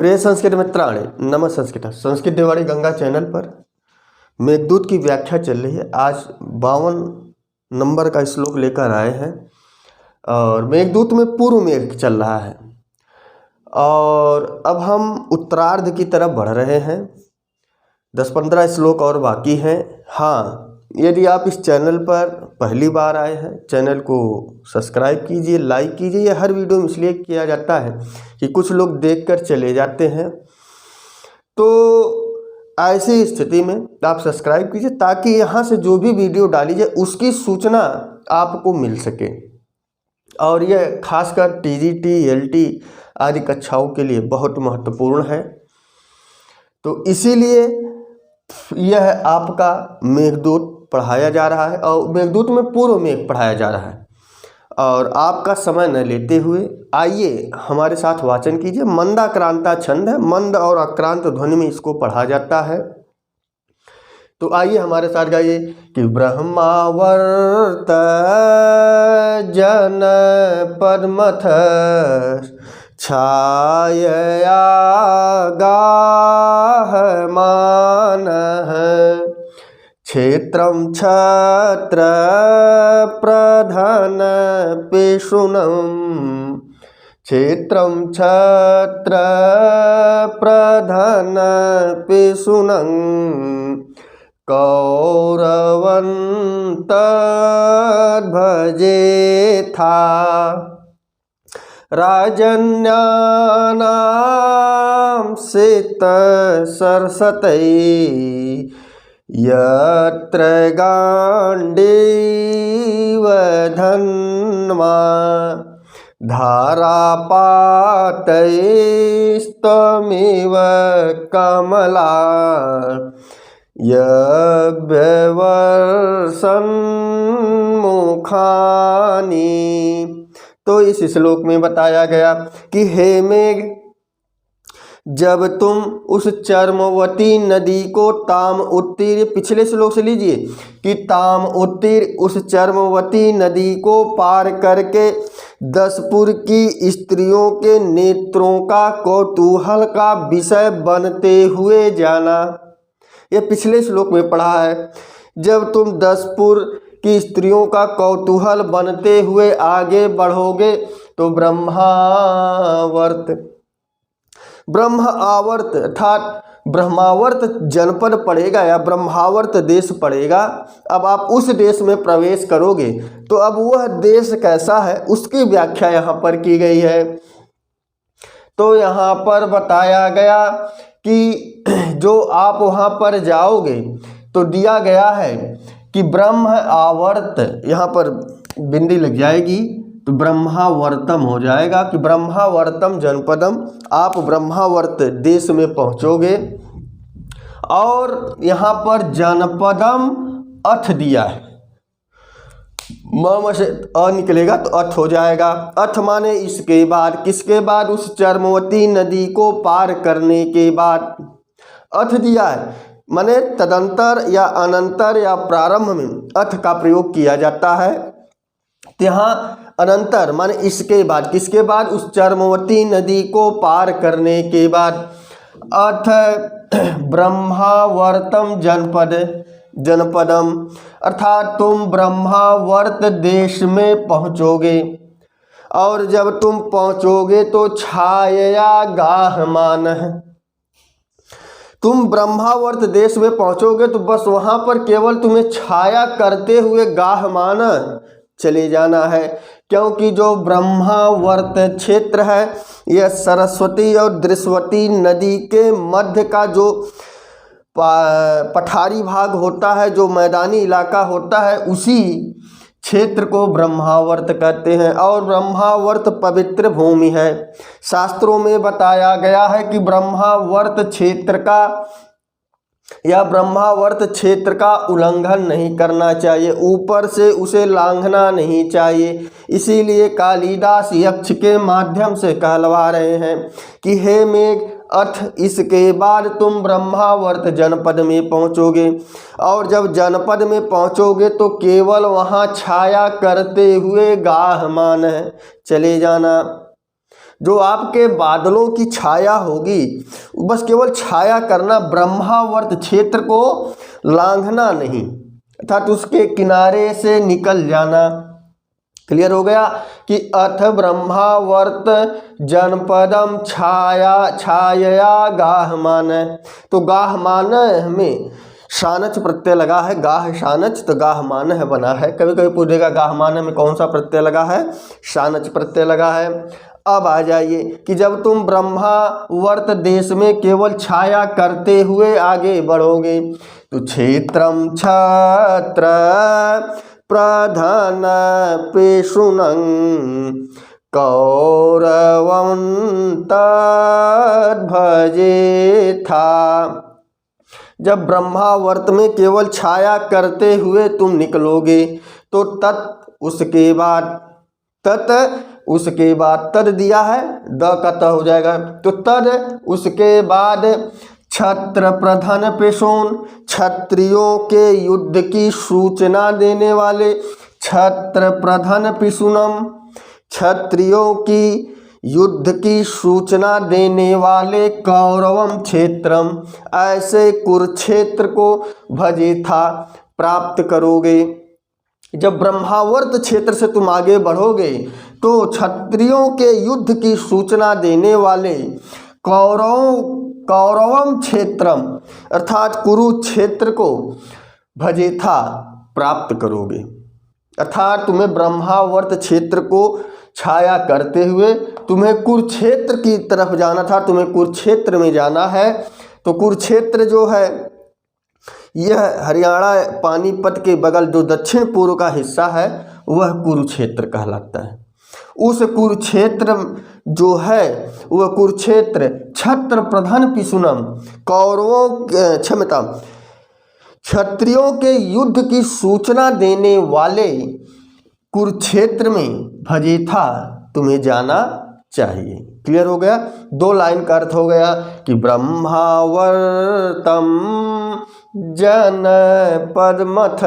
प्रिय संस्कृत मित्राणे, नमः संस्कृत संस्कृत देवाड़ी गंगा चैनल पर मेघदूत की व्याख्या चल रही है। आज 52 नंबर का श्लोक लेकर आए हैं और मेघदूत में पूर्व मेघ चल रहा है और अब हम उत्तरार्ध की तरफ बढ़ रहे हैं। 10-15 श्लोक और बाकी हैं। हाँ, यदि आप इस चैनल पर पहली बार आए हैं, चैनल को सब्सक्राइब कीजिए, लाइक कीजिए। यह हर वीडियो में इसलिए किया जाता है कि कुछ लोग देखकर चले जाते हैं, तो ऐसी स्थिति में आप सब्सक्राइब कीजिए ताकि यहाँ से जो भी वीडियो डाली जाए उसकी सूचना आपको मिल सके। और यह खासकर TGT, LT आदि कक्षाओं के लिए बहुत महत्वपूर्ण है। तो इसीलिए यह आपका मेघदूत पढ़ाया जा रहा है और मेघदूत में पूर्व मेघ पढ़ाया जा रहा है। और आपका समय न लेते हुए आइए हमारे साथ वाचन कीजिए। मंदाक्रांता छंद है, मंद और अक्रांत ध्वनि में इसको पढ़ा जाता है। तो आइए हमारे साथ गाइए कि ब्रह्मावर्त जन पद्मथ छाया गाहमान क्षेत्रं छत्र प्रधान पिशुनं क्षेत्रं छत्र प्रधान पिशुनं कौरवन्त भजेथा राजन्यानां सित सरसतै यत्र गाण्डीव धन्मा धारापातैस्तमिव कमला यज्ञवर्षन्मुखानि। तो इस श्लोक में बताया गया कि हे मेघ, जब तुम उस चर्मवती नदी को ताम उत्तीर, पिछले श्लोक से लीजिए कि ताम उत्तीर उस चर्मवती नदी को पार करके 10 पुर की स्त्रियों के नेत्रों का कौतूहल का विषय बनते हुए जाना। ये पिछले श्लोक में पढ़ा है। जब तुम 10 पुर की स्त्रियों का कौतूहल बनते हुए आगे बढ़ोगे तो ब्रह्म आवर्त अर्थात ब्रह्मावर्त जनपद पड़ेगा या ब्रह्मावर्त देश पड़ेगा। अब आप उस देश में प्रवेश करोगे तो अब वह देश कैसा है उसकी व्याख्या यहाँ पर की गई है। तो यहाँ पर बताया गया कि जो आप वहाँ पर जाओगे तो दिया गया है कि ब्रह्म आवर्त, यहाँ पर बिंदी लग जाएगी तो ब्रह्मावर्तम हो जाएगा कि ब्रह्मावर्तम जनपदम, आप ब्रह्मावर्त देश में पहुंचोगे। और यहाँ पर जनपदम अथ दिया है, म से अ निकलेगा तो अथ हो जाएगा। अथ माने इसके बाद, किसके बाद? उस चर्मवती नदी को पार करने के बाद। अथ दिया है माने तदंतर या अनंतर या प्रारंभ में अथ का प्रयोग किया जाता है। यहाँ अनंतर माने इसके बाद, किसके बाद? उस चर्मवती नदी को पार करने के बाद। अथ ब्रह्मावर्तम जनपदम अर्थात तुम ब्रह्मावर्त देश में पहुँचोगे। और जब तुम पहुँचोगे तो छाया गाहमान, तुम ब्रह्मावर्त देश में पहुँचोगे तो बस वहाँ पर केवल तुम्हें छाया करते हुए गाहमान चले जाना है। क्योंकि जो ब्रह्मावर्त क्षेत्र है यह सरस्वती और दृश्यवती नदी के मध्य का जो पठारी भाग होता है, जो मैदानी इलाका होता है, उसी क्षेत्र को ब्रह्मावर्त कहते हैं। और ब्रह्मावर्त पवित्र भूमि है। शास्त्रों में बताया गया है कि ब्रह्मावर्त क्षेत्र का या ब्रह्मावर्त क्षेत्र का उल्लंघन नहीं करना चाहिए, ऊपर से उसे लांघना नहीं चाहिए। इसीलिए कालिदास यक्ष के माध्यम से कहलवा रहे हैं कि हे मेघ, अथ इसके बाद तुम ब्रह्मावर्त जनपद में पहुँचोगे। और जब जनपद में पहुँचोगे तो केवल वहाँ छाया करते हुए गाहमान चले जाना। जो आपके बादलों की छाया होगी, बस केवल छाया करना, ब्रह्मावर्त क्षेत्र को लांघना नहीं, अर्थात उसके किनारे से निकल जाना। क्लियर हो गया कि अथ ब्रह्मावर्त जनपदम छायया गाहमान। तो गाहमान में शानच प्रत्यय लगा है, गाह शानच, तो गाहमान है बना है। कभी कभी पूछेगा गाहमान में कौन सा प्रत्यय लगा है, शानच प्रत्यय लगा है। अब आ जाइए कि जब तुम ब्रह्मावर्त देश में केवल छाया करते हुए आगे बढ़ोगे तो क्षेत्रम छत्र प्रधान पेशुनं कौरवं तद्भजे था। जब ब्रह्मावर्त में केवल छाया करते हुए तुम निकलोगे तो उसके बाद तद दिया है, द का त हो जाएगा, तो तद उसके बाद छत्र प्रधान पेशोन, क्षत्रियों के युद्ध की सूचना देने वाले, छत्र प्रधान पिशुनम, क्षत्रियों की युद्ध की सूचना देने वाले, कौरवम क्षेत्रम, ऐसे कुरुक्षेत्र को भजे था प्राप्त करोगे। जब ब्रह्मावर्त क्षेत्र से तुम आगे बढ़ोगे तो क्षत्रियों के युद्ध की सूचना देने वाले कौरवम क्षेत्रम अर्थात कुरुक्षेत्र को भजे था प्राप्त करोगे। अर्थात तुम्हें ब्रह्मावर्त क्षेत्र को छाया करते हुए तुम्हें कुरुक्षेत्र की तरफ जाना था, तुम्हें कुरुक्षेत्र में जाना है। तो कुरुक्षेत्र जो है यह हरियाणा पानीपत के बगल जो दक्षिण पूर्व का हिस्सा है वह कुरुक्षेत्र कहलाता है। उस कुरुक्षेत्र जो है वह कुरुक्षेत्र छत्र प्रधान पिशुनम, क्षत्रियों के युद्ध की सूचना देने वाले कुरुक्षेत्र में भजे था तुम्हें जाना चाहिए। क्लियर हो गया, 2 लाइन का अर्थ हो गया कि ब्रह्मावर्तम जनपदमथ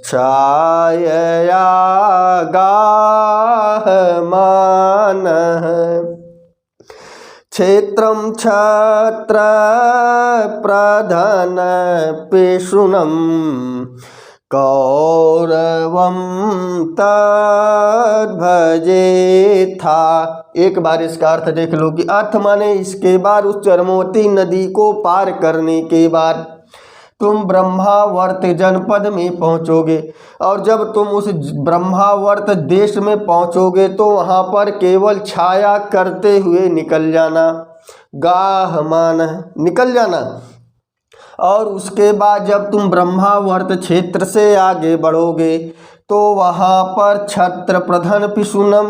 छायया गाहमान, क्षेत्रम छत्र प्रधान पेशुनम कौरवम तद्भजे था। एक बार इसका अर्थ देख लो कि अर्थ माने इसके बाद उस चरमोती नदी को पार करने के बाद तुम ब्रह्मावर्त जनपद में पहुंचोगे, और जब तुम उस ब्रह्मावर्त देश में पहुंचोगे तो वहां पर केवल छाया करते हुए निकल जाना, गाहमान निकल जाना। और उसके बाद जब तुम ब्रह्मावर्त क्षेत्र से आगे बढ़ोगे तो वहाँ पर छत्र प्रधान पिशुनम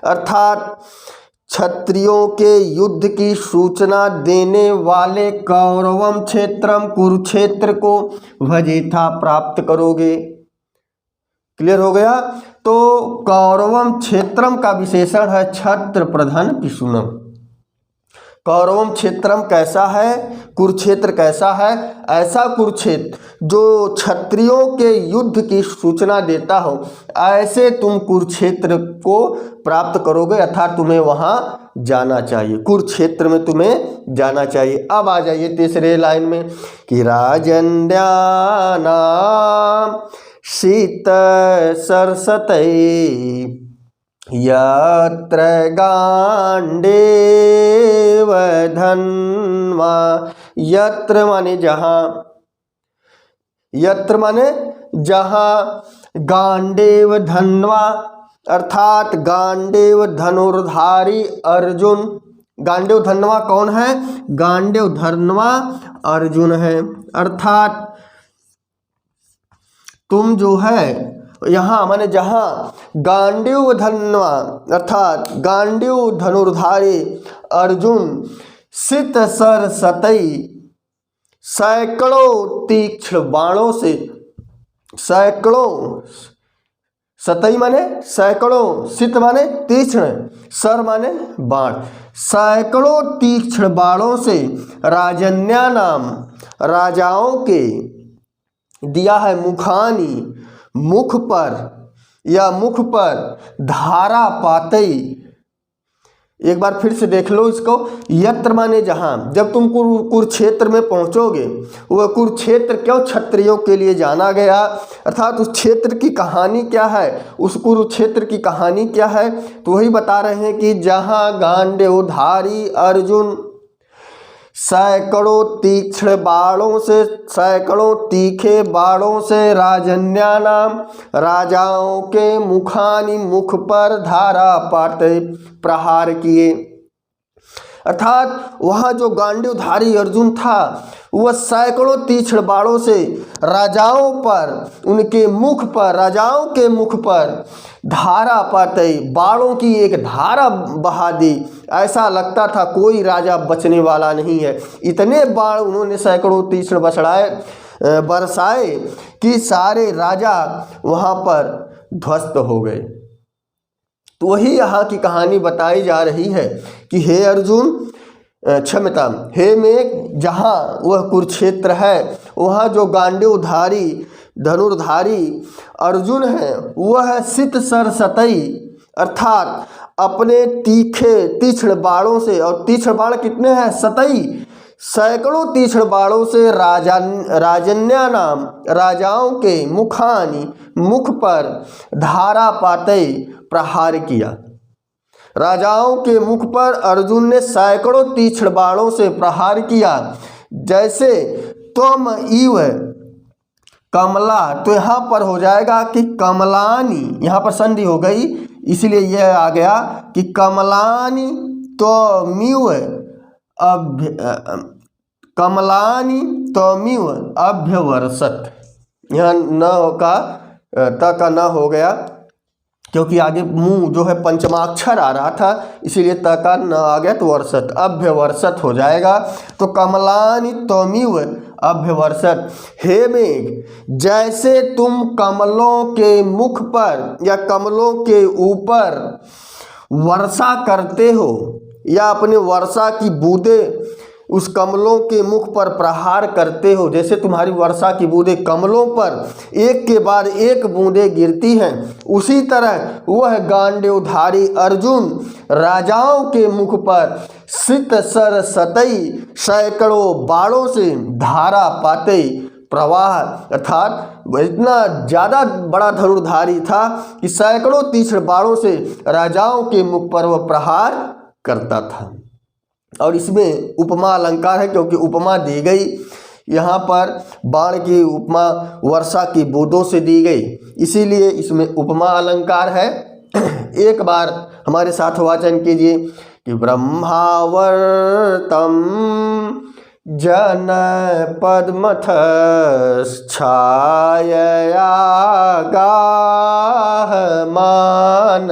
अर्थात क्षत्रियों के युद्ध की सूचना देने वाले कौरवम क्षेत्रम कुरुक्षेत्र को भजे था प्राप्त करोगे। क्लियर हो गया, तो कौरवम क्षेत्रम का विशेषण है छत्र प्रधान पिशुनम। कौरवम क्षेत्रम कैसा है, कुरुक्षेत्र कैसा है, ऐसा कुरुक्षेत्र जो क्षत्रियों के युद्ध की सूचना देता हो, ऐसे तुम कुरुक्षेत्र को प्राप्त करोगे, अर्थात तुम्हें वहां जाना चाहिए, कुरुक्षेत्र में तुम्हें जाना चाहिए। अब आ जाइए तीसरे लाइन में कि राजन्यानाम शीत सरसतै यत्र गांडेव धन्वा, यत्र माने जहाँ, यत्र माने जहाँ, गांडेव धन्वा अर्थात गांडेव धनुर्धारी अर्जुन। गांडेव धन्वा कौन है, गांडेव धन्वा अर्जुन है। अर्थात तुम जो है यहाँ माने जहाँ गांडीव धन्वा अर्थात गांडीव धनुर्धारी अर्जुन सित सर सतई सैकड़ों तीक्ष्ण बाणों से, सैकड़ों, सतई माने सैकड़ों, सित माने तीक्ष्ण, सर माने बाण, सैकड़ों तीक्ष्ण बाणों से राजन्या नाम राजाओं के दिया है मुखानी मुख पर या मुख पर धारा पातई एक बार फिर से देख लो इसको। यत्र माने जहाँ, जब तुम कुरुक्षेत्र में पहुँचोगे, वह कुरुक्षेत्र क्यों क्षत्रियों के लिए जाना गया, अर्थात उस क्षेत्र की कहानी क्या है, उस कुरुक्षेत्र की कहानी क्या है, तो वही बता रहे हैं कि जहाँ गांडीवधारी अर्जुन सैकड़ों तीक्ष्ण बाणों से, सैकड़ों तीखे बाणों से राजन्या नाम राजाओं के मुखानी, मुख पर धारा पाते प्रहार किए। अर्थात वहाँ जो गांडीवधारी अर्जुन था वह सैकड़ों तीक्ष्ण बाणों से राजाओं पर, उनके मुख पर, राजाओं के मुख पर धारा पाते, बाणों की एक धारा बहा दी। ऐसा लगता था कोई राजा बचने वाला नहीं है। इतने बाण उन्होंने सैकड़ों तीक्ष्ण बरसाए कि सारे राजा वहाँ पर ध्वस्त हो गए। तो वही यहाँ की कहानी बताई जा रही है कि हे अर्जुन, क्षमता, हे मेघ, जहाँ वह कुरुक्षेत्र है वहाँ जो गांडीवधारी धनुर्धारी अर्जुन है वह सित सरसतई, अर्थात अपने तीक्ष्ण बाणों से, और तीक्ष्ण बाण कितने हैं, सतई, सैकड़ों तीक्ष्ण बाणों से राजन्या नाम राजाओं के मुखानी, मुख पर धारा पाते प्रहार किया। राजाओं के मुख पर अर्जुन ने सैकड़ों तीक्ष्ण बाणों से प्रहार किया। जैसे त्वम इव कमला, तो यहाँ पर हो जाएगा कि कमलानी, यहाँ पर संधि हो गई इसलिए यह आ गया कि कमलानी त्वमिव कमलानी त्वमिव अभ्यवर्षत। यहाँ न का त का न हो गया क्योंकि आगे मुंह जो है पंचमाक्षर आ रहा था, इसीलिए त का न आ गया तो वर्षत, अभ्यवर्षत हो जाएगा। तो कमलानि त्वमिव अभ्यवर्षत, हे मेघ, जैसे तुम कमलों के मुख पर या कमलों के ऊपर वर्षा करते हो या अपने वर्षा की बूंदें उस कमलों के मुख पर प्रहार करते हो, जैसे तुम्हारी वर्षा की बूंदें कमलों पर एक के बाद एक बूंदें गिरती हैं, उसी तरह वह गांडीवधारी अर्जुन राजाओं के मुख पर सित सर सतई सैकड़ों बाणों से धारा पाते प्रवाह, अर्थात इतना ज़्यादा बड़ा धनुर्धारी था कि सैकड़ों तीक्ष्ण बाणों से राजाओं के मुख पर वह प्रहार करता था। और इसमें उपमा अलंकार है क्योंकि उपमा दी गई, यहाँ पर बाण की उपमा वर्षा की बूंदों से दी गई, इसीलिए इसमें उपमा अलंकार है। एक बार हमारे साथ वाचन कीजिए कि ब्रह्मावर्तम जन पद्मथ छाया गाहमान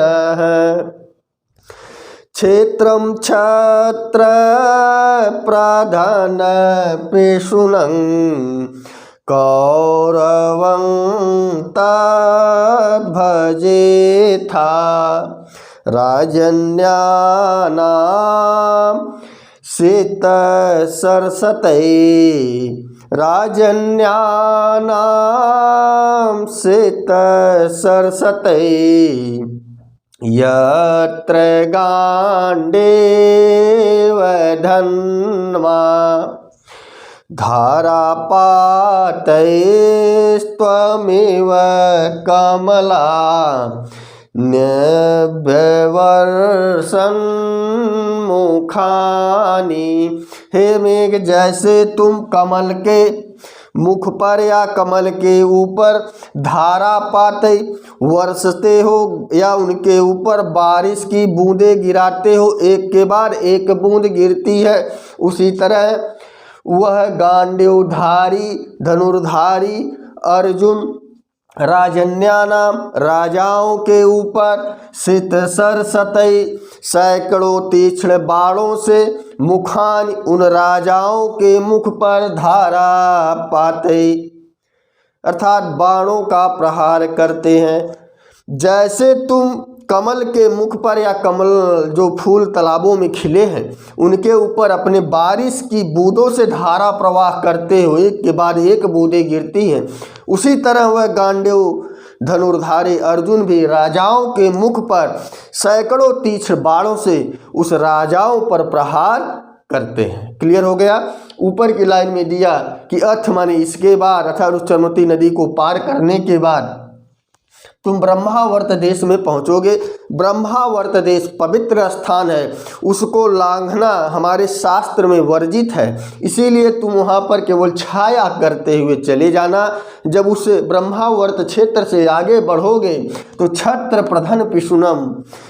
क्षेत्रम छत्र प्रधान पेशुनं कौरवं तद्भजे था राजन्यानां सित सरसतै राजन्यानां सित सरसतै यत्र गांडीवधन्मा धारापातैस्त्वमिव कमला न्यभ्यवर्षन्मुखानि। हे मेघ, जैसे तुम कमल के मुख पर या कमल के ऊपर धारा पाते वर्षते हो या उनके ऊपर बारिश की बूंदें गिराते हो, एक के बाद एक बूंद गिरती है, उसी तरह वह गांडीवधारी धनुर्धारी अर्जुन राजन्यानाम राजाओं के ऊपर सित सरसतई सैकड़ों तीक्ष्ण बाणों से मुखान उन राजाओं के मुख पर धारा पाते, अर्थात बाणों का प्रहार करते हैं। जैसे तुम कमल के मुख पर या कमल जो फूल तालाबों में खिले हैं उनके ऊपर अपने बारिश की बूंदों से धारा प्रवाह करते हो, एक के बाद एक बूंदें गिरती हैं, उसी तरह वह धनुर्धारी अर्जुन भी राजाओं के मुख पर सैकड़ों तीक्ष्ण बाणों से उस राजाओं पर प्रहार करते हैं। क्लियर हो गया। ऊपर की लाइन में दिया कि अथ माने इसके बाद, अर्थात उस चरमती नदी को पार करने के बाद तुम ब्रह्मावर्त देश में पहुंचोगे। ब्रह्मावर्त देश पवित्र स्थान है, उसको लांघना हमारे शास्त्र में वर्जित है, इसीलिए तुम वहां पर केवल छाया करते हुए चले जाना। जब उस ब्रह्मावर्त क्षेत्र से आगे बढ़ोगे तो छत्र प्रधन पिशुनम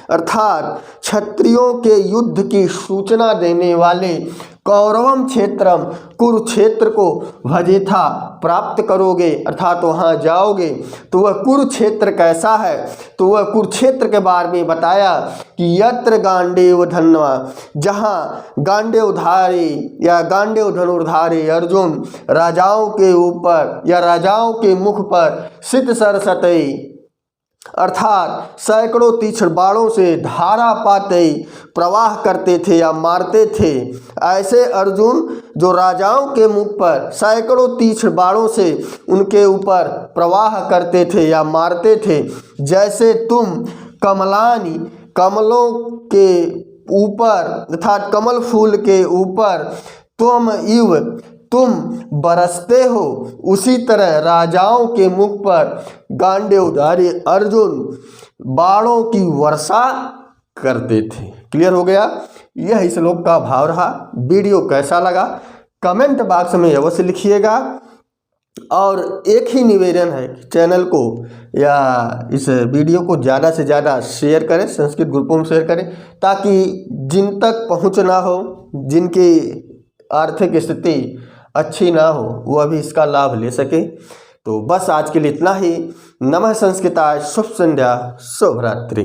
अर्थात क्षत्रियों के युद्ध की सूचना देने वाले कौरवम क्षेत्रम कुरुक्षेत्र को भजेथा प्राप्त करोगे, अर्थात वहाँ जाओगे तो वह कुरुक्षेत्र कैसा है, तो वह कुरुक्षेत्र के बारे में बताया कि यत्र गांडेव धन्वा, जहाँ गांडेवधारी या गांडेव धनुर्धारी अर्जुन राजाओं के ऊपर या राजाओं के मुख पर सित सरसतई अर्थात सैकड़ों तीक्ष्ण बाणों से धारा पाते प्रवाह करते थे या मारते थे, ऐसे अर्जुन जो राजाओं के मुख पर सैकड़ों तीक्ष्ण बाणों से उनके ऊपर प्रवाह करते थे या मारते थे, जैसे तुम कमलानी कमलों के ऊपर अर्थात कमल फूल के ऊपर तुम बरसते हो, उसी तरह राजाओं के मुख पर गांडेवधारी अर्जुन बाणों की वर्षा करते थे। क्लियर हो गया। यह इस श्लोक का भाव रहा। वीडियो कैसा लगा कमेंट बॉक्स में अवश्य लिखिएगा। और एक ही निवेदन है कि चैनल को या इस वीडियो को ज़्यादा से ज़्यादा शेयर करें, संस्कृत ग्रुपों में शेयर करें, ताकि जिन तक पहुँच ना हो, जिनकी आर्थिक स्थिति अच्छी ना हो, वह भी इसका लाभ ले सके। तो बस आज के लिए इतना ही। नमः संस्कृताय, शुभ संध्या, शुभ रात्रि।